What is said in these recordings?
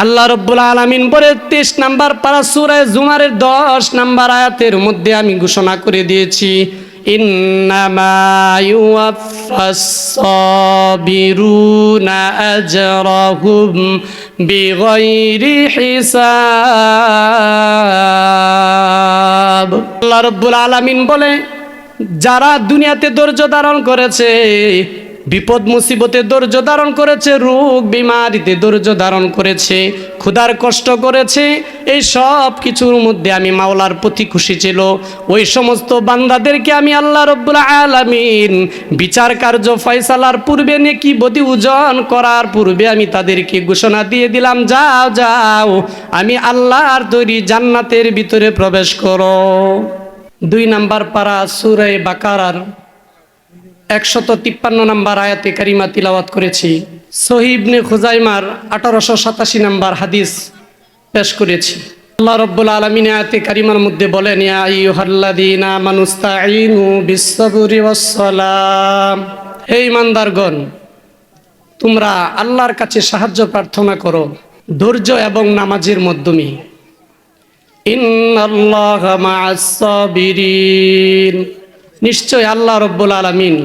আল্লাহ রাব্বুল আলামিন বলে 23 নাম্বার পারা সূরা জুমারের 10 নাম্বার আয়াতের মধ্যে আমি ঘোষণা করে দিয়েছি, ইন্নামা ইউওয়াফাস সাবিরুনা আজরাহুম বিগাইরি হিসাব। আল্লাহ রাব্বুল আলামিন বলে, যারা দুনিয়াতে ধৈর্য ধারণ করেছে, বিপদ মুসিবতে ধৈর্য ধারণ করেছে, রোগ বিমারিতে ধৈর্য ধারণ করেছে, ক্ষুধার কষ্ট করেছে, এই সব কিছুর মধ্যে আমি মাওলার প্রতি খুশি ছিল, ওই সমস্ত বান্দাদেরকে আমি আল্লাহ রাব্বুল আলামিন বিচার কার্য ফয়সালার পূর্বে নেকি বদি ওজন করার পূর্বে আমি তাদেরকে ঘোষণা দিয়ে দিলাম, যাও যাও আমি আল্লাহর তৈরি জান্নাতের ভিতরে প্রবেশ করো। 2 নাম্বার পারা সূরা বাকারার 153 নাম্বার আয়াতে কারিমা তিলাওয়াত করেছি। সহিহ ইবনে খুজাইমার 1887 নাম্বার হাদিস পেশ করেছি। আল্লাহ রাব্বুল আলামিন আয়াতে কারিমার মধ্যে বলেন, ইয়া আইয়ুহাল্লাযীনা আমানুস্তাঈনু বিস-সাবরি ওয়াস-সালাম, হে ঈমানদারগণ, তোমরা আল্লাহর কাছে সাহায্য প্রার্থনা করো ধৈর্য এবং নামাজের মাধ্যমে। ইন্নাল্লাহা মা'আস-সাবিরিন, নিশ্চয় আল্লাহ রাব্বুল আলামিন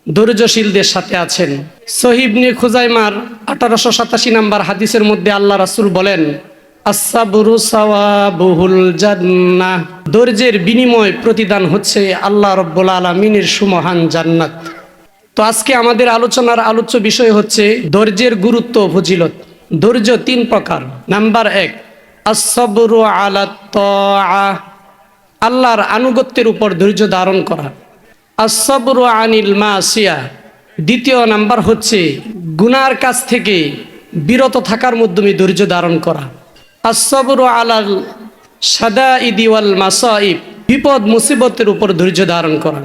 ধৈর্যশীলদের সাথে আছেন। সহিহ ইবনে খুজাইমার 1887 নাম্বার হাদিসের মধ্যে আল্লাহ রাসূল বলেন, আস-সাবরু সাওয়াবুহুল জান্নাহ, ধৈর্যের বিনিময় প্রতিদান হচ্ছে আল্লাহ রাব্বুল আলামিনের সুমহান জান্নাত। তো আজকে আমাদের আলোচনার আলোচ্য বিষয় হচ্ছে ধৈর্যের গুরুত্ব ও ফজিলত। ধৈর্য 3 প্রকার। নাম্বার 1, আস-সাবরু আলাত তাআহ, আল্লাহর আনুগত্যের উপর ধৈর্য ধারণ করা। আস-সাবরু আনিল মাসিয়া, দ্বিতীয় নাম্বার হচ্ছে গুনার কাছ থেকে বিরত থাকার মাধ্যমে ধৈর্য ধারণ করা। আস-সাবরু আলাল শাদাইদি ওয়াল মাসাইব, বিপদ মুসিবতের উপর ধৈর্য ধারণ করা।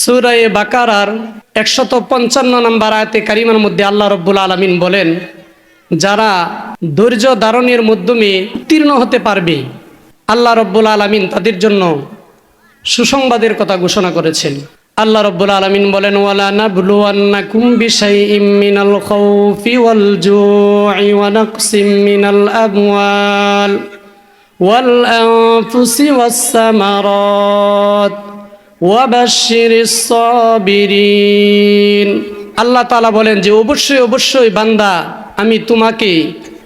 সূরা বাকারার 155 নাম্বার আয়াতে কারিমার মধ্যে আল্লাহ রাব্বুল আলামিন বলেন, যারা ধৈর্য ধারণের মাধ্যমে উত্তীর্ণ হতে পারবে আল্লাহ রাব্বুল আলামিন তাদের জন্য সুসংবাদের কথা ঘোষণা করেছেন। আল্লাহ রাব্বুল আলামিন বলেন, ওয়ালা নাবলুওয়ান্নাকুম বিশাইইম মিনাল খাউফি ওয়াল জু'i ওয়া নাকসিম মিনাল আমওয়াল ওয়াল আনফুসি ওয়াস সামারাত ওয়া বাশশিরিস সাবিরিন। আল্লাহ তাআলা বলেন যে অবশ্যই অবশ্যই বান্দা, আমি তোমাকে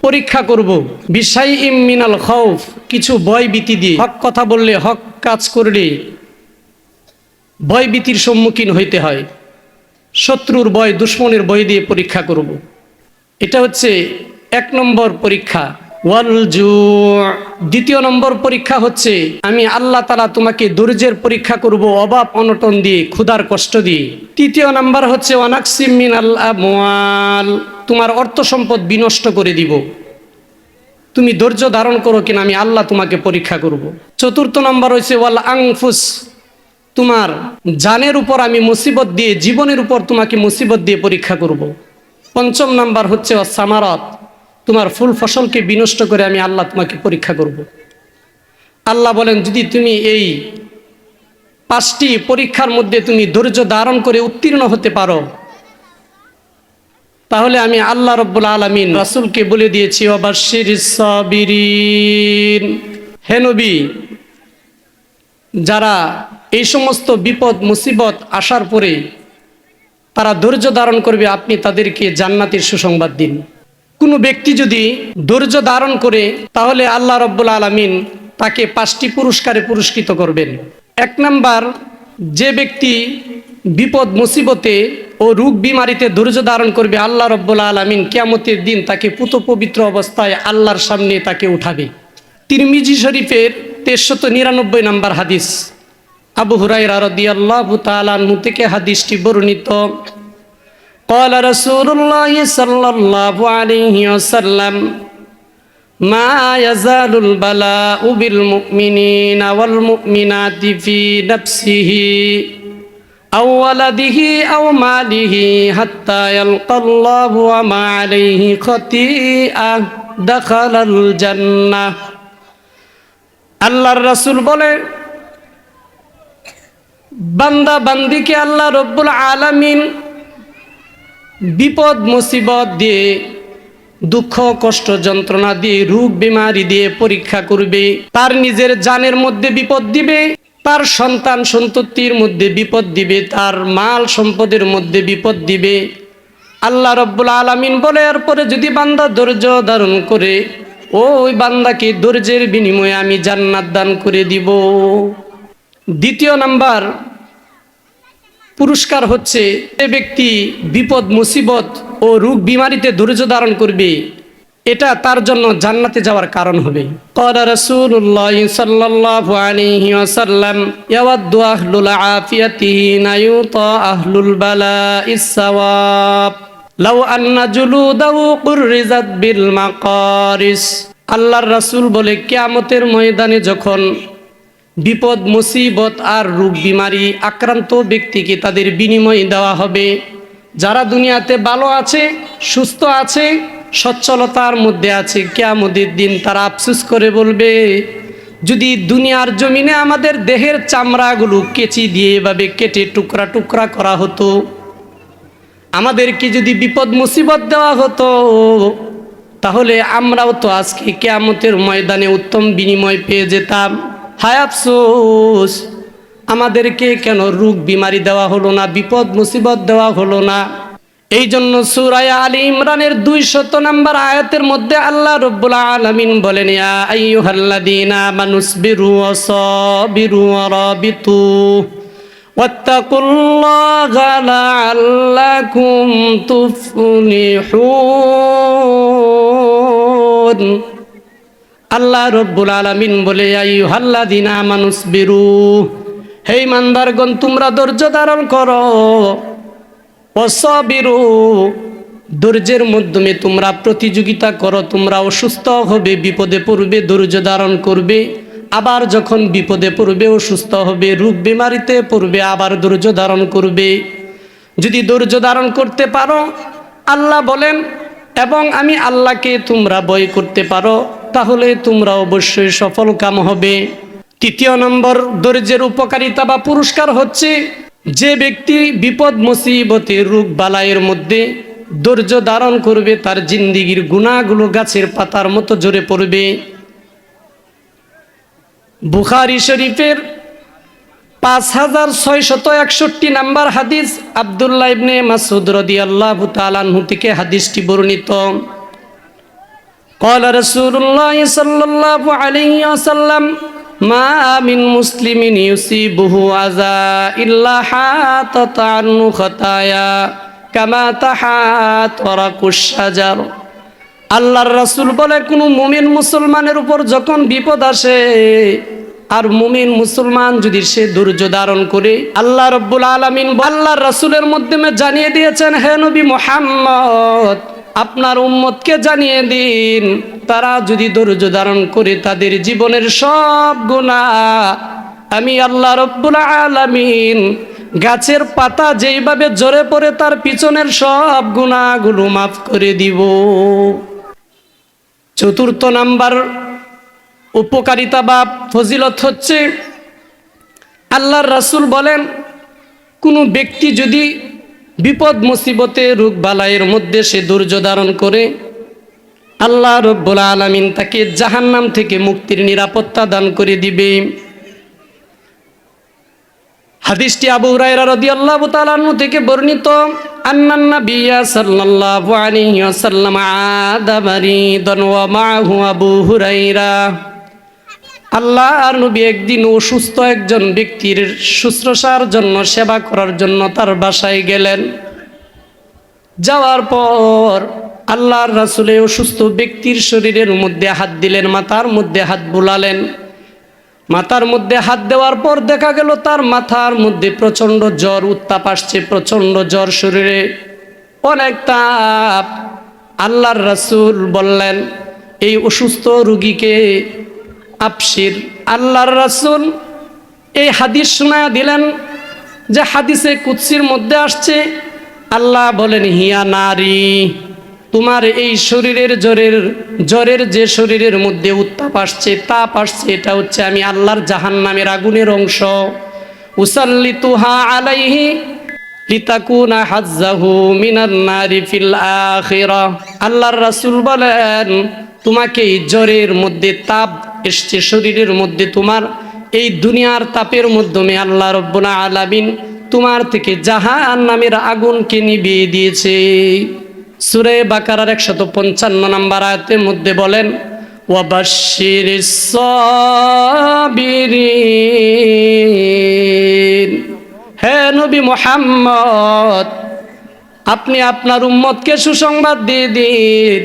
পরীক্ষা করব বিশাইইম মিনাল খাউফ, কিছু ভয় ভীতি দিয়ে। হক কথা বললে, হক কাজ করলে ভয় ভীতির সম্মুখীন হইতে হয়। শত্রুর ভয়, দুশ্মনের ভয় দিয়ে পরীক্ষা করব, এটা হচ্ছে 1 নম্বর পরীক্ষা। ওয়াল জু', দ্বিতীয় নম্বর পরীক্ষা হচ্ছে আমি আল্লাহ তাআলা তোমাকে ধৈর্যের পরীক্ষা করব অভাব অনটন দিয়ে, ক্ষুধার কষ্ট দিয়ে। তৃতীয় নাম্বার হচ্ছে ওয়ানাকসিম মিনাল আমওয়াল, তোমার অর্থ সম্পদ বিনষ্ট করে দিব। তুমি ধৈর্য ধারণ করো কিনা আমি আল্লাহ তোমাকে পরীক্ষা করব। চতুর্থ নম্বর হচ্ছে ওয়াল আনফুস, তোমার জানের উপর আমি মুসিবত দিয়ে, জীবনের উপর তোমাকে মুসিবত দিয়ে পরীক্ষা করব। পঞ্চম নাম্বার হচ্ছে ওয়াস সামারাত, তোমার ফুল ফসলকে বিনষ্ট করে আমি আল্লাহ তোমাকে পরীক্ষা করব। আল্লাহ বলেন, যদি তুমি এই 5টি পরীক্ষার মধ্যে তুমি ধৈর্য ধারণ করে উত্তীর্ণ হতে পারো, তাহলে আমি আল্লাহ রাব্বুল আলামিন রাসূলকে বলে দিয়েছি, ওয়াবাশশিরিস সাবিরিন, হে নবী, যারা এই সমস্ত বিপদ মুসিবত আসার পরে তারা ধৈর্য ধারণ করবে, আপনি তাদেরকে জান্নাতের সুসংবাদ দিন। কোনো ব্যক্তি যদি ধৈর্য ধারণ করে, তাহলে আল্লাহ রাব্বুল আলামিন তাকে 5টি পুরস্কারে পুরস্কৃত করবেন। 1 নাম্বার, যে ব্যক্তি বিপদ মুসিবতে ও রোগ বিমারিতে ধৈর্য ধারণ করবে, আল্লাহ রাব্বুল আলামিন কিয়ামতের দিন তাকে পুত পবিত্র অবস্থায় আল্লাহর সামনে তাকে উঠাবে। তিরমিজি শরীফের 1399 নাম্বার হাদিস, আবু হুরায়রা রাদিয়াল্লাহু তাআলা আনহু থেকে হাদিসটি বর্ণিত। قال رسول الله صلى الله عليه وسلم ما يزال البلاء بالمؤمنين والمؤمنات في نفسه أو ولده أو ماله حتى يلقى الله وما عليه خطيئة دخل الجنة। আল্লাহর রাসূল বলে, বান্দা বান্দিকে আল্লাহ রাব্বুল আলামিন বিপদ মুসিবত দিয়ে দুঃখ কষ্ট যন্ত্রণা দিয়ে রোগ বিমারি দিয়ে পরীক্ষা করবে, তার নিজের জানের মধ্যে বিপদ দিবে, তার সন্তান সন্ততির মধ্যে বিপদ দিবে, তার মাল সম্পদের মধ্যে বিপদ দিবে। আল্লাহ রব্বুল আলামিন বলে এরপরে যদি বান্দা ধৈর্য ধারণ করে, ওই বান্দাকে ধৈর্যের বিনিময়ে আমি জান্নাত দান করে দিব। দ্বিতীয় নাম্বার পুরস্কার হচ্ছে, যে ব্যক্তি বিপদ মুসিবত ও রোগ বিমারিতে ধৈর্য ধারণ করবে, এটা তার জন্য জান্নাতে যাওয়ার কারণ হবে। ক্বালা রাসূলুল্লাহ সাল্লাল্লাহু আলাইহি ওয়াসাল্লাম ইয়াওয়াদ্দু আহলুল আফিয়াতিহি নায়ুতা আহলুল বালাইস সাওয়াব লাউ আন্না জুলুদাহু কুররিজাত বিল মাকারিস। আল্লাহর রাসূল বলে, কিয়ামতের ময়দানে যখন বিপদ মুসিবত আর রোগ বিমারি আক্রান্ত ব্যক্তিকে তাদের বিনিময় দেওয়া হবে, যারা দুনিয়াতে ভালো আছে, সুস্থ আছে, সচ্ছলতার মধ্যে আছে, কিয়ামতের দিন তারা আফসোস করে বলবে, যদি দুনিয়ার জমিনে আমাদের দেহের চামড়াগুলো কেচি দিয়ে এভাবে কেটে টুকরা টুকরা করা হতো, আমাদেরকে যদি বিপদ মুসিবত দেওয়া হতো, তাহলে আমরাও তো আজকে কিয়ামতের ময়দানে উত্তম বিনিময় পেয়ে যেতাম। হায় আফসোস, আমাদেরকে কেন রোগ বিমারি দেওয়া হলো না, বিপদ মুসিবত দেওয়া হলো না। এই জন্য সূরা আলী ইমরানের 200 নম্বর আয়াতের মধ্যে আল্লাহ রাব্বুল আলামিন বলেন, ইয়া আইয়ুহাল্লাযীনা আমানুসবিরু ওয়াসাবিরু ওয়ারাবিতু ওয়াত্তাকুল্লাহা লাআল্লাকুম তুফলিহুন। আল্লাহ রব্বুল আলামিন বলে, আইয়ুহাল্লাযীনা আমানুসবিরু, হে ইমানদারগণ তোমরা ধৈর্য ধারণ করো, ওয়াসাবিরু, ধৈর্যের মাধ্যমে তোমরা প্রতিযোগিতা করো, তোমরা অসুস্থ হবে, বিপদে পড়বে, ধৈর্য ধারণ করবে, আবার যখন বিপদে পড়বে অসুস্থ হবে, রোগ বিমারিতে পড়বে, আবার ধৈর্য ধারণ করবে। যদি ধৈর্য ধারণ করতে পারো, আল্লাহ বলেন, এবং আমি আল্লাহকে তোমরা ভয় করতে পারো, তাহলে তোমরা অবশ্যই সফল কাম হবে। তৃতীয় নম্বর ধৈর্যের উপকারিতা বা পুরস্কার হচ্ছে, যে ব্যক্তি বিপদ মুসিবতে রোগ বালাইয়ের মধ্যে ধৈর্য ধারণ করবে, তার জিন্দিগির গুনাহগুলো গাছের পাতার মতো ঝরে পড়বে। বুখারী শরীফের 5661 নম্বর হাদিস, আব্দুল্লাহ ইবনে মাসউদ রাদিয়াল্লাহু তাআলা আনহু থেকে হাদিসটি বর্ণিত। ক্বালা রাসূলুল্লাহ সাল্লাল্লাহু আলাইহি ওয়াসাল্লাম, মা মিন মুসলিমিন ইউসিবুহু আযা ইল্লা হাতাত আনহু খাতায়া কামা তাহাত ওয়ারাকুশ শাজার। আল্লাহর রাসূল বলে, কোনো মুমিন মুসলমানের উপর যখন বিপদ আসে, আর মুমিন মুসলমান যদি সে ধৈর্য ধারণ করে, আল্লাহ রাব্বুল আলামিন আল্লাহর রাসূলের মাধ্যমে জানিয়ে দিয়েছেন, হে নবী মুহাম্মদ, আপনার উম্মতকে জানিয়ে দিন, তারা যদি ধৈর্য ধারণ করে তাদের জীবনের সব গুনাহ আমি আল্লাহ রাব্বুল আলামিন গাছের পাতা যেইভাবে ঝরে পড়ে তার পিছনের সব গুনাহগুলো মাফ করে দিব। চতুর্থ নাম্বার উপকারিতা বা ফজিলত হচ্ছে, আল্লাহর রাসূল বলেন, কোনো ব্যক্তি যদি বিপদ মুসিবতে রোগ বালাইয়ের মধ্যে সে ধৈর্য ধারণ করে, আল্লাহ রাব্বুল আলামিন তাকে জাহান্নাম থেকে মুক্তির নিরাপত্তা দান করে দিবে। হাদিসটি আবু হুরায়রা রাদিয়াল্লাহু তাআলা আনহু থেকে বর্ণিত, আন্নান নাবিয়্যা সাল্লাল্লাহু আলাইহি ওয়াসাল্লাম আদা মারিদান ওয়া মাআহু আবু হুরায়রা। আল্লাহর নবী একদিন অসুস্থ একজন ব্যক্তির শুশ্রূষার জন্য, সেবা করার জন্য তার বাসায় গেলেন। যাওয়ার পর আল্লাহর রাসূল অসুস্থ ব্যক্তির শরীরের মধ্যে হাত দিলেন, মাথার মধ্যে হাত বুলালেন। মাথার মধ্যে হাত দেওয়ার পর দেখা গেল তার মাথার মধ্যে প্রচণ্ড জ্বর, উত্তাপ আসছে, প্রচণ্ড জ্বর, শরীরে অনেক তাপ। আল্লাহর রাসূল বললেন এই অসুস্থ রোগীকে, আবশির। আল্লাহর রাসূল এই হাদিস শোনায়া দিলেন, যে হাদিসে কুদসির মধ্যে আসছে, আল্লাহ বলেন, হিয়া নারী, তোমার এই শরীরের জ্বরের যে শরীরের মধ্যে উত্তাপ আসছে, তাপ আসছে, এটা হচ্ছে আমি আল্লাহর জাহান্নামের আগুনের অংশ। উসাল্লিতুহা আলাইহি লিতাকুনা হাজ্জাহু মিনান নারি ফিল আখিরাহ। আল্লাহর রাসূল বলেন, তোমাকে এই জ্বরের মধ্যে তাপ এসছে শরীরের মধ্যে, তোমার এই দুনিয়ার তাপের মাধ্যমে আল্লাহ রব্বুল আলামিন তোমার থেকে জাহান্নামের আগুনকে নিভিয়ে দিয়েছে। সূরা বাকারার 155 নম্বর আয়াতের মধ্যে বলেন, ওয়াবাশশিরিস সাবিরিন। হে নবী মুহাম্মদ, আপনি আপনার উম্মতকে সুসংবাদ দিয়ে দিন,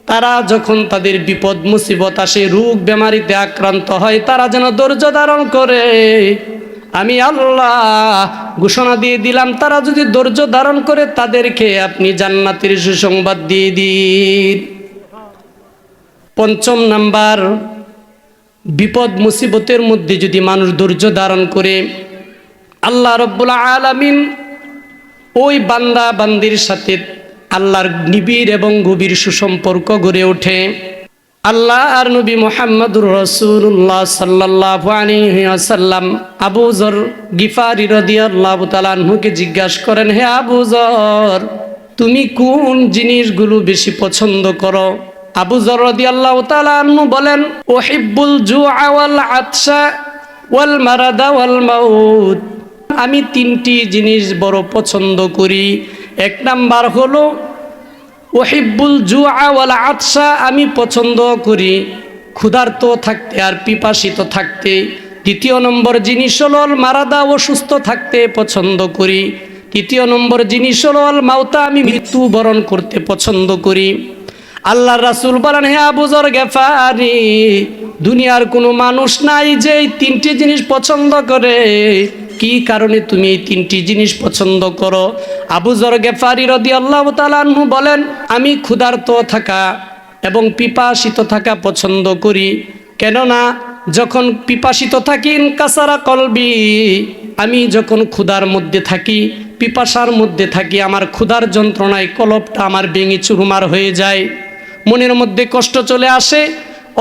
তারা যখন তাদের বিপদ মুসিবত আসে, রোগ বেমারিতে আক্রান্ত হয়, তারা যেন ধৈর্য ধারণ করে। আমি আল্লাহ ঘোষণা দিয়ে দিলাম, তারা যদি ধৈর্য ধারণ করে তাদেরকে আপনি জান্নাতের সুসংবাদ দিয়ে দিন। 5 নাম্বার, বিপদ মুসিবতের মধ্যে যদি মানুষ ধৈর্য ধারণ করে, আল্লাহ রব্বুল আলামিন ওই বান্দা বান্দির সাথে আল্লাহর নিবিড় এবং গভীর সুসম্পর্ক গড়ে ওঠে। আল্লাহ আর নবী মুহাম্মদুর রাসূলুল্লাহ সাল্লাল্লাহু আলাইহি ওয়াসাল্লাম আবু যর গিফারি রাদিয়াল্লাহু তাআলা আনহুকে জিজ্ঞাসা করেন, হে আবু যর, তুমি কোন জিনিসগুলো বেশি পছন্দ করো? আবু যর রাদিয়াল্লাহু তাআলা আনহু বলেন, উহিব্বুল জুআ ওয়াল আতশা ওয়াল মারাদা ওয়াল মাউত। আমি 3টি জিনিস বড় পছন্দ করি। 1 নাম্বার হলো উহিব্বুল জুআ ওয়াল আতশা, আমি পছন্দ করি ক্ষুধার্ত থাকতে আর পিপাসিত থাকতে। 2 নম্বর জিনিস হলো আল মারাদা, অসুস্থ থাকতে পছন্দ করি। 3 নম্বর জিনিস হলো আল মাউতা, আমি মৃত্যু বরণ করতে পছন্দ করি। আল্লাহর রাসূল বলেন, হে আবু যর গিফারি, দুনিয়ার কোনো মানুষ নাই যে এই 3টি জিনিস পছন্দ করে। কি কারণে তুমি এই 3টি জিনিস পছন্দ করো? আবু যর গিফারি রাদিয়াল্লাহু তাআলা আনহু বলেন, আমি ক্ষুধার্ত থাকা এবং পিপাসিত থাকা পছন্দ করি। কেননা যখন পিপাসিত থাকি কাসারা কলবি, আমি যখন ক্ষুধার মধ্যে থাকি, পিপাসার মধ্যে থাকি, আমার ক্ষুধার যন্ত্রণায় কলবটা আমার ভেঙে চুরমার হয়ে যায়, মনের মধ্যে কষ্ট চলে আসে।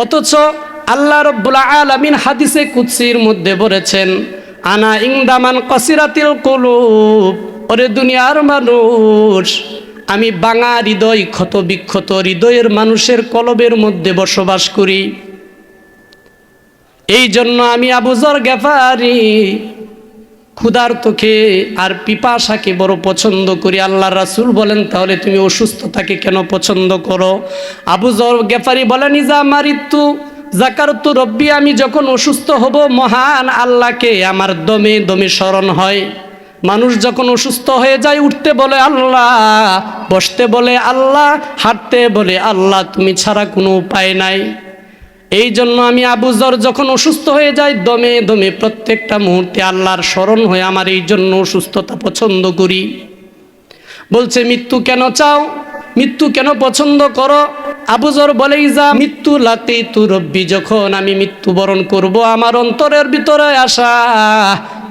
অথচ আল্লাহ রব্বুল আলামিন হাদিসে কুদসির মধ্যে বলেছেন, আনা ইনদামান কসিরাতিল কুলুব, ওরে দুনিয়ার মানুষ, আমি ভাঙা হৃদয়, ক্ষত বিক্ষত হৃদয়ের মানুষের কলবের মধ্যে বসবাস করি। এই জন্য আমি আবু যর গিফারি ক্ষুধার্তকে আর পিপাসাকে বড় পছন্দ করি। আল্লাহর রাসূল বলেন, তাহলে তুমি অসুস্থতাকে কেন পছন্দ করো? আবু যর গিফারি বলেন, ইজা মারিতু যাকারতু রব্বি, আমি যখন অসুস্থ হব মহান আল্লাহকে আমার দমে দমে স্মরণ হয়। মানুষ যখন অসুস্থ হয়ে যায়, উঠতে বলে আল্লাহ, বসতে বলে আল্লাহ, হাঁটতে বলে আল্লাহ, তুমি ছাড়া কোনো উপায় নাই। এই জন্য আমি আবু যর যখন অসুস্থ হয়ে যায়, দমে দমে প্রত্যেকটা মুহূর্তে আল্লাহর স্মরণ হয়ে আমার এই জন্য অসুস্থতা পছন্দ করি। বলছে, মৃত্যু কেন চাও? মৃত্যু কেন পছন্দ করো? আবু যর বলে, ইজা মৃত্যু লাকিতু রব্বি, যখন আমি মৃত্যুবরণ করব, আমার অন্তরের ভিতরে আসা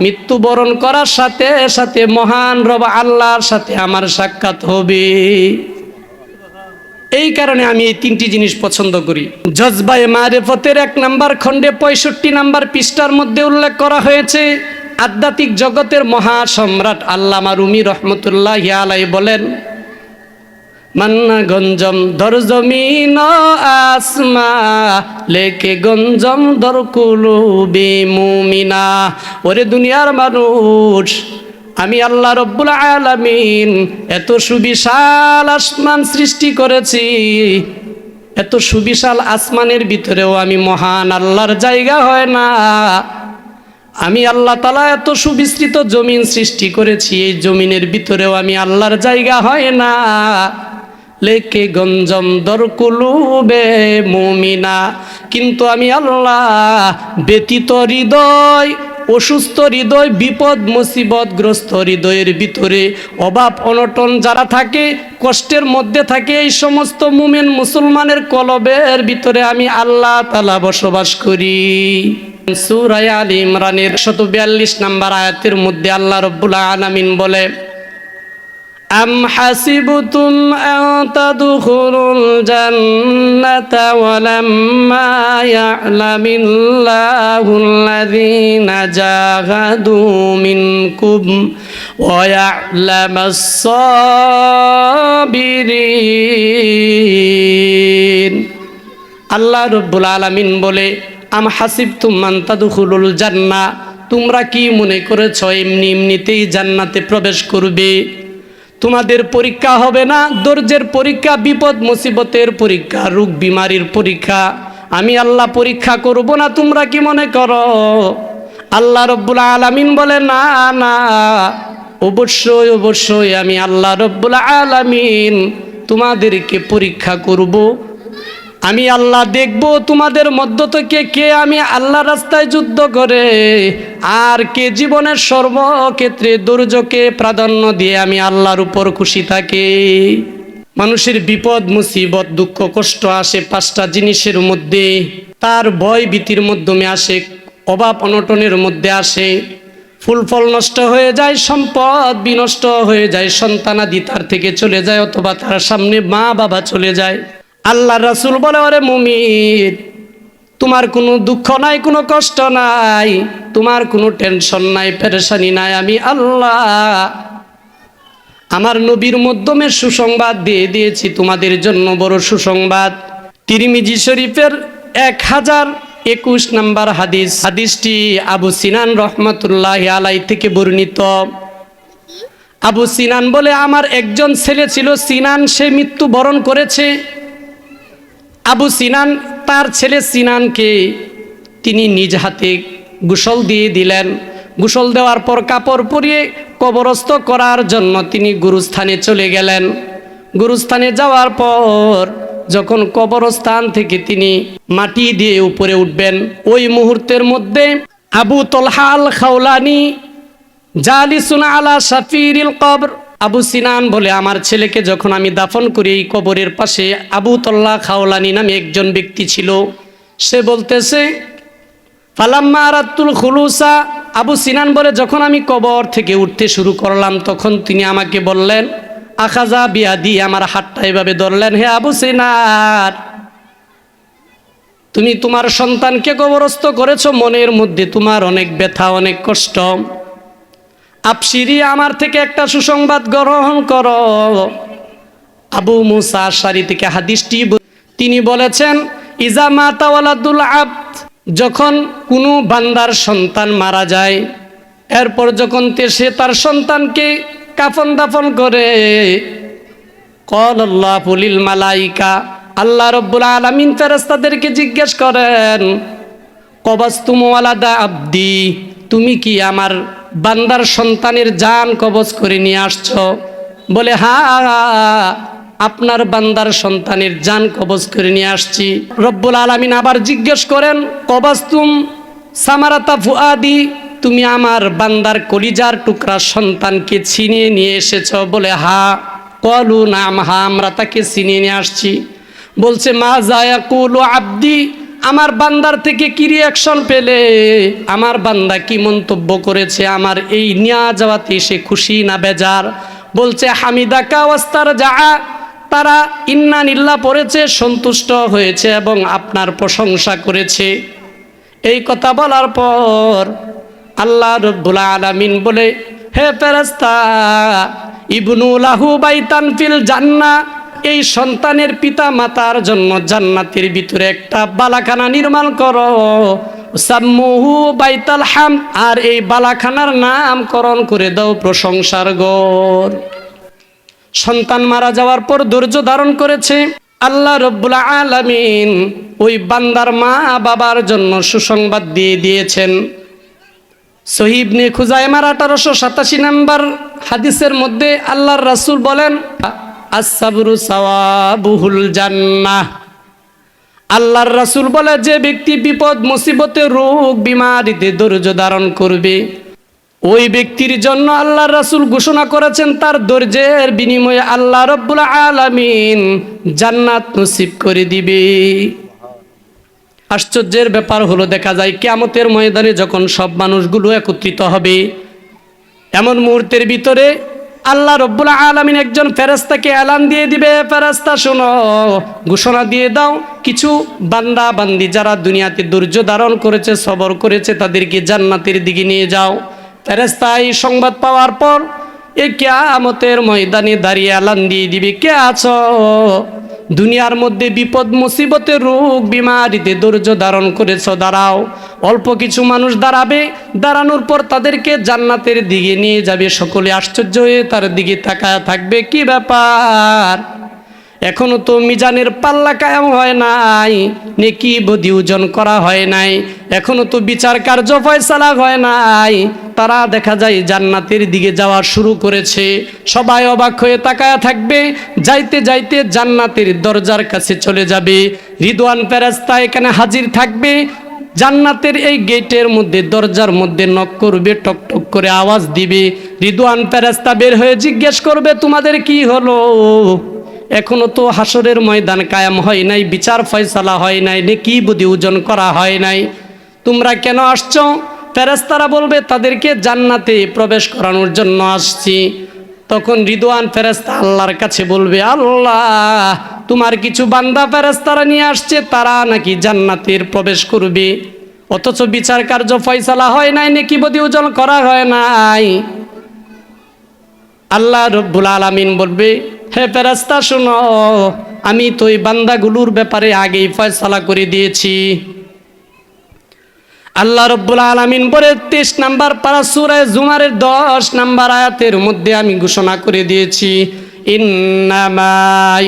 মৃত্যুবরণ করার সাথে সাথে মহান রব আল্লাহর সাথে আমার সাক্ষাৎ হবে। এই কারণে আমি এই 3টি জিনিস পছন্দ করি। জজবায়ে মারিফতের 1 নম্বর খণ্ডে 65 নম্বর পৃষ্ঠার মধ্যে উল্লেখ করা হয়েছে, আধ্যাত্মিক জগতের মহাসম্রাট আল্লামা রুমি রহমতুল্লাহি আলাইহি বলেন, মান্না গঞ্জম দর জমিন আসমা, লেকে গঞ্জম দর কুলুবি মুমিনা। ওরে দুনিয়ার মানুষ, আমি আল্লাহ রব্বুল আলামিন এত সুবিশাল আসমান সৃষ্টি করেছি, এত সুবিশাল আসমানের ভিতরেও আমি মহান আল্লাহর জায়গা হয় না। আমি আল্লাহ তাআলা এত সুবিস্তৃত জমিন সৃষ্টি করেছি, এই জমিনের ভিতরেও আমি আল্লাহর জায়গা হয় না। লেকে গঞ্জম দর কুলুবে মুমিনা, কিন্তু আমি আল্লাহ ব্যতীত হৃদয়, অসুস্থ হৃদয়, বিপদ মুসিবতগ্রস্ত হৃদয়ের ভিতরে অভাব অনটন যারা থাকে, কষ্টের মধ্যে থাকে, এই সমস্ত মুমিন মুসলমানের কলবের ভিতরে আমি আল্লাহ তাআলা বসবাস করি। সূরা আলে ইমরানের 142 নম্বর আয়াতের মধ্যে আল্লাহ রাব্বুল আলামিন বলে, أم حسبتم أن تدخلوا الجنة ولما يعلم الله الذين جاهدوا منكم ويعلم الصابرين আল্লাহ রব্বুল আলামিন বলে আম হাসিবতুম মান তাদখুলুল জান্নাহ, তোমরা কি মনে করেছো এমনি এমনিতেই জান্নাতে প্রবেশ করবে? তোমাদের পরীক্ষা হবে না, ধৈর্যের পরীক্ষা, বিপদ মুসিবতের পরীক্ষা, রোগ বিমারির পরীক্ষা, আমি আল্লাহ পরীক্ষা করব না তোমরা কি মনে করো? আল্লাহ রব্বুল আলামিন বলে না না, অবশ্যই অবশ্যই আমি আল্লাহ রব্বুল আলামিন তোমাদেরকে পরীক্ষা করব। আমি আল্লাহ দেখব তোমাদের মধ্য থেকে কে আমি আল্লাহর রাস্তায় যুদ্ধ করে আর কে জীবনের সর্বক্ষেত্রে ধৈর্যকে প্রাধান্য দিয়ে আমি আল্লাহর উপর খুশি থাকে। মানুষের বিপদ মুসিবত দুঃখ কষ্ট আসে পাঁচটা জিনিসের মধ্যে, তার ভয় ভীতির মাধ্যমে আসে, অভাব অনটনের মধ্যে আসে, ফুল ফল নষ্ট হয়ে যায়, সম্পদ বিনষ্ট হয়ে যায়, সন্তানাদি তার থেকে চলে যায়, অথবা তার সামনে মা বাবা চলে যায়। আল্লাহ রাসূল বলে, ওরে মুমিন, তোমার কোনো দুঃখ নাই, কোনো কষ্ট নাই, তোমার কোনো টেনশন নাই, পেরেশানি নাই, আমি আল্লাহ আমার নবীর মাধ্যমে সুসংবাদ দিয়ে দিয়েছি তোমাদের জন্য বড় সুসংবাদ। তিরমিজি শরীফের 1021 নম্বর হাদিস, হাদিসটি আবু সিনান রহমাতুল্লাহি আলাইহি থেকে বর্ণিত। আবু সিনান বলে, আমার একজন ছেলে ছিল সিনান, সে মৃত্যুবরণ করেছে। আবু সিনান তার ছেলে সিনানকে তিনি নিজ হাতে গোসল দিয়ে দিলেন। গোসল দেওয়ার পর কাপড় পরিয়ে কবরস্থ করার জন্য তিনি গুরুস্থানে চলে গেলেন। গুরুস্থানে যাওয়ার পর যখন কবরস্থান থেকে তিনি মাটি দিয়ে উপরে উঠবেন, ওই মুহূর্তের মধ্যে আবু তলহা আল খাওলানি জালিসুন আলা শাফিরিল কবর, আবু সিনান বলে, আমার ছেলেকে যখন আমি দাফন করি এই কবরের পাশে আবু তল্লা খাওলানি নামে একজন ব্যক্তি ছিল। সে বলতেছে, ফালাম্মা আরাতুল খুলুসা, আবু সিনান বলে, যখন আমি কবর থেকে উঠতে শুরু করলাম তখন তিনি আমাকে বললেন, আখাজা বিয়াদি, আমার হাতটা এভাবে ধরলেন, হে আবু সিনান, তুমি তোমার সন্তানকে কবরস্থ করেছো, মনের মধ্যে তোমার অনেক ব্যথা, অনেক কষ্ট, আপসিরি, আমার থেকে একটা সুসংবাদ গ্রহণ করো। আবু মুসা আশআরী থেকে হাদিসটি তিনি বলেছেন, ইজা মাতা ওয়ালাদুল আবদ, যখন কোনো বান্দার সন্তান মারা যায়, এরপর যখন সে তার সন্তানকে কাফন দাফন করে, ক্বালাল্লাহু লিল মালাইকা, আল্লাহ রাব্বুল আলামিন ফেরেশতাদেরকে জিজ্ঞেস করেন, কবাসতুম ওয়ালাদা আবদি, তুমি কি আমার বান্দার সন্তানের জান কবজ করে নিয়ে আসছো? বলে, হ্যাঁ, আপনার বান্দার সন্তানের জান কবজ করে নিয়ে আসছি। রব্বুল আলামিন আবার জিজ্ঞেস করেন, কবাসতুম সামারাতা ফুআদি, তুমি আমার বান্দার কলিজার টুকরা সন্তানকে ছিনিয়ে নিয়ে এসেছো? বলে, হ্যাঁ। ক্বালু নাম, হ্যাঁ, আমরা তাকে ছিনিয়ে নিয়ে আসছি। বলছে, মা যায়াকুলু আবদি, আমার বান্দার থেকে কি রিয়াকশন পেলে? আমার বান্দা কি মন্তব্য করেছে আমার এই নিয়ে যাওয়াতে? সে খুশি না বেজার? বলছে, হামিদাকা ওয়াস্তারজা, তারা ইন্না নিল্লাহ পড়েছে, সন্তুষ্ট হয়েছে এবং আপনার প্রশংসা করেছে। এই কথা বলার পর আল্লাহ রাব্বুল আলামিন বলে, হে ফেরেশতা, ইবনু লাহু বাইতান ফিল জান্নাহ, এই সন্তানের পিতা মাতার জন্য জান্নাতের ভিতরে একটা বালাখানা নির্মাণ করো, সাম্মুহু বাইতাল হামদ, আর এই বালাখানার নামকরণ করে দাও প্রশংসার ঘর। সন্তান মারা যাওয়ার পর ধৈর্য ধারণ করেছে। আল্লাহ রাব্বুল আলামিন ওই বান্দার মা বাবার জন্য সুসংবাদ দিয়ে দিয়েছেন। সহিহ ইবনে খুজাইমার 1887 নম্বর হাদিসের মধ্যে আল্লাহর রাসূল বলেন, আস-সাবরু সাওয়াবুহুল জান্নাহ, আল্লাহর রাসূল বলে, যে ব্যক্তি বিপদ মুসিবতে রোগ বিমারিতে ধৈর্য ধারণ করবে, ওই ব্যক্তির জন্য আল্লাহর রাসূল ঘোষণা করেছেন তার ধৈর্যের বিনিময়ে আল্লাহ রাব্বুল আলামিন জান্নাত নসিব করে দিবে। আশ্চর্যের ব্যাপার হলো, দেখা যায় কিয়ামতের ময়দানে যখন সব মানুষগুলো একত্রিত হবে, এমন মুহূর্তের ভিতরে আল্লাহ রব্বুল আলামিন একজন ফেরেশতাকে এলান দিয়ে দিবে, ফেরেশতা শোনো, ঘোষণা দিয়ে দাও, কিছু বান্দা বান্দি যারা দুনিয়াতে ধৈর্য ধারণ করেছে, সবর করেছে, তাদেরকে জান্নাতের দিকে নিয়ে যাও। ফেরেশতা এই সংবাদ পাওয়ার পর এই কিয়ামতের ময়দানে দাঁড়িয়ে এলান দিয়ে দিবে, কে আছো দুনিয়ার মধ্যে বিপদ মুসিবতের রোগ বিমারিতে ধৈর্য ধারণ করেছ, দাঁড়াও। অল্প কিছু মানুষ দাঁড়াবে, দাঁড়ানোর পর তাদেরকে জান্নাতের দিকে নিয়ে যাবে। সকলে আশ্চর্য হয়ে তার দিকে তাকায় থাকবে, কি ব্যাপার, এখনো তো মিজানের পাল্লা কায়েম হয় নাই, নেকি বদি ওজন করা হয় নাই, এখনো তো বিচার কার্য ফয়সালা হয় নাই, তারা দেখা যায় জান্নাতের দিকে যাওয়া শুরু করেছে। সবাই অবাক হয়ে তাকায়া থাকবে। যাইতে যাইতে জান্নাতের দরজার কাছে চলে যাবে। রিদওয়ান ফেরেশতা এখানে হাজির থাকবে। জান্নাতের এই গেটের মধ্যে, দরজার মধ্যে নক করবে, টক টক করে আওয়াজ দিবে। রিদওয়ান ফেরেশতা বের হয়ে জিজ্ঞেস করবে, তোমাদের কি হলো? এখনো তো হাসরের ময়দান কায়েম হয় নাই, বিচার ফয়সালা হয় নাই, নেকি বদি ওজন করা হয় নাই, তোমরা কেন আসছো? ফেরেশতারা বলবে, তাদেরকে জান্নাতে প্রবেশ করানোর জন্য আসছি। তখন রিদওয়ান ফেরেশতা আল্লাহর কাছে বলবে, আল্লাহ, তোমার কিছু বান্দা ফেরেশতারা নিয়ে আসছে, তারা নাকি জান্নাতের প্রবেশ করবে, অথচ বিচার কার্য ফয়সালা হয় নাই, নেকি বদি ওজন করা হয় নাই। আল্লাহ রব্বুল আলামিন বলবে, হে ফেরেশতা শোনো, আমি তো এই বান্দাগুলোর ব্যাপারে আগেই ফয়সালা করে দিয়েছি। আল্লাহ রব্বুল আলামিন বলে 23 নাম্বার পারা সূরা জুমারের 10 নাম্বার আয়াতের মধ্যে আমি ঘোষণা করে দিয়েছি, ইন্নামা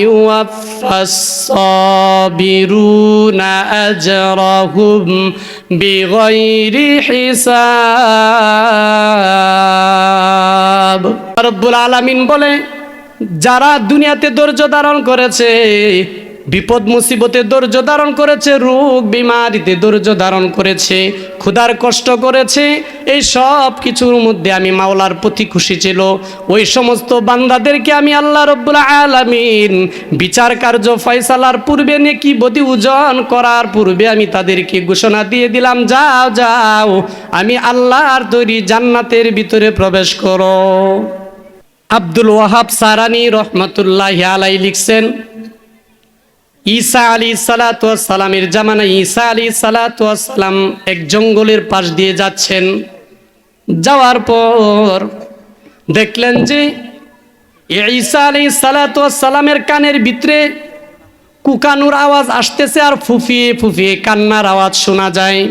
ইউওয়াফাস সাবিরুনা আজরাহুম বিগাইরি হিসাব। রব্বুল আলামিন বলে, যারা দুনিয়াতে ধৈর্য ধারণ করেছে, বিপদ মুসিবতে ধৈর্য ধারণ করেছে, রোগ বিমারিতে ধৈর্য ধারণ করেছে, ক্ষুধার কষ্ট করেছে, এই সব কিছুর মধ্যে আমি মাওলার প্রতি খুশি ছিল, ওই সমস্ত বান্দাদেরকে আমি আল্লাহ রব্বুল আলামিন বিচার কার্য ফয়সালার পূর্বে, নেকি বদি ওজন করার পূর্বে আমি তাদেরকে ঘোষণা দিয়ে দিলাম, যাও যাও, আমি আল্লাহর তৈরি জান্নাতের ভিতরে প্রবেশ করো। আব্দুল ওয়াহাব সারানি রহমতুল্লাহি আলাইহি লিখছেন, ঈসা আলাইহিস সালাতু ওয়াস সালামের জামানায় ঈসা আলাইহিস সালাতু ওয়াস সালাম এক জঙ্গলের পাশ দিয়ে যাচ্ছেন। যাওয়ার পর দেখলেন যে ঈসা আলাইহিস সালাতু ওয়াস সালামের কানের ভিতরে কুকানুর আওয়াজ আসতেছে, আর ফুফিয়ে ফুফিয়ে কান্নার আওয়াজ শোনা যায়।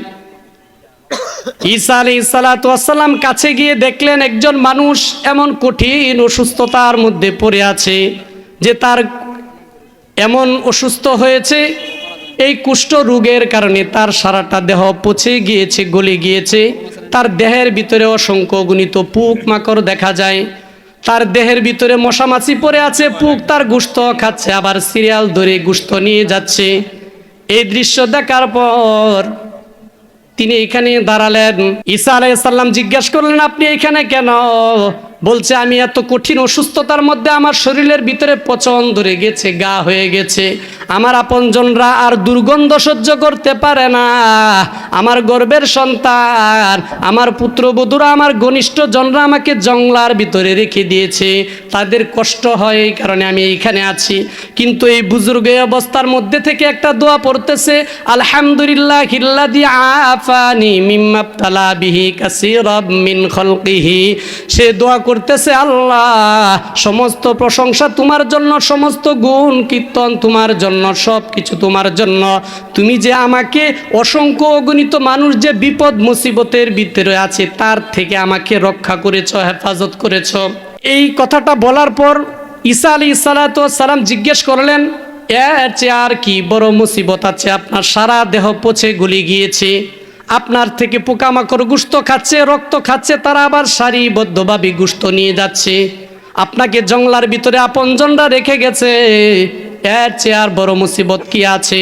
ঈসা আলাইহিস সালাতু ওয়াস সালাম কাছে গিয়ে দেখলেন একজন মানুষ এমন কঠিন অসুস্থতার মধ্যে পড়ে আছে যে তার এমন অসুস্থ হয়েছে, এই কুষ্ঠ রোগের কারণে তার সারাটা দেহ পচে গিয়েছে, গলে গিয়েছে, তার দেহের ভিতরে অসংখ্য গণিত পোক মাকড় দেখা যায়, তার দেহের ভিতরে মশামাছি পড়ে আছে, পোক তার গোশত খাচ্ছে, আবার সিরিয়াল ধরে গোশত নিয়ে যাচ্ছে। এই দৃশ্য দেখার পর তিনি এখানে দাঁড়ালেন। ঈসা আলাইহিস সালাম জিজ্ঞাসা করলেন, আপনি এখানে কেন? বলছে, আমি এত কঠিন অসুস্থতার মধ্যে আমার শরীরের ভিতরে পচন ধরে গেছে, গা হয়ে গেছে, আমার আপনজনরা আর দুর্গন্ধ সহ্য করতে পারে না, আমার গর্ভের সন্তান, আমার পুত্রবধূরা, আমার ঘনিষ্ঠ জনরা আমাকে জঙ্গলার ভিতরে রেখে দিয়েছে, তাদের কষ্ট হয়, এই কারণে আমি এইখানে আছি। কিন্তু এই বুজুর্গ অবস্থার মধ্যে থেকে একটা দোয়া পড়তেছে, আলহামদুলিল্লাহিল্লাযী আফানি মিম্মা ইবতালা বিহি কাসীরাম মিন খালকিহি। সে দোয়া করতেছে, আল্লাহ, সমস্ত প্রশংসা তোমার জন্য, সমস্ত গুণ কীর্তন তোমার জন্য, সব কিছু তোমার জন্য। তুমি যে আমাকে অসংখ্য অগণিত মানুষ যে বিপদ মুসিবতের ভিতরে আছে তার থেকে আমাকে রক্ষা করেছ, হেফাজত করেছ। এই কথাটা বলার পর ঈসা আলাইহিস সালাতু ওয়াস সালাম জিজ্ঞেস করলেন, এর চেয়ে আর কি বড় মুসিবত আছে? আপনার সারা দেহ পচে গলে গিয়েছে, আপনার থেকে পোকামাকড় গোশত খাচ্ছে, রক্ত খাচ্ছে, তারা আবার সারিবদ্ধভাবে গোশত নিয়ে যাচ্ছে, আপনাকে জঙ্গলার ভিতরে আপনজনরা রেখে গেছে, এর চেয়ে আর বড় মুসিবত কি আছে?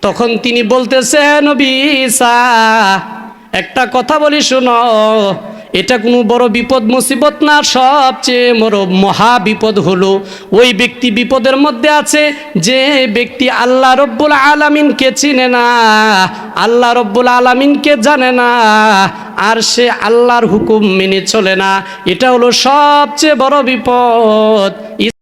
তখন তিনি বলতেছে, নবী ঈসা, একটা কথা বলি শোনো, এটা কোনো বড় বিপদ মুসিবত না, সবচেয়ে বড় মহা বিপদ হলো ওই ব্যক্তি বিপদের মধ্যে আছে যে ব্যক্তি আল্লাহ রব্বুল আলামিনকে চিনে না, আল্লাহ রব্বুল আলামিনকে জানে না, আর সে আল্লাহর হুকুম মেনে চলে না, এটা হলো সবচেয়ে বড় বিপদ।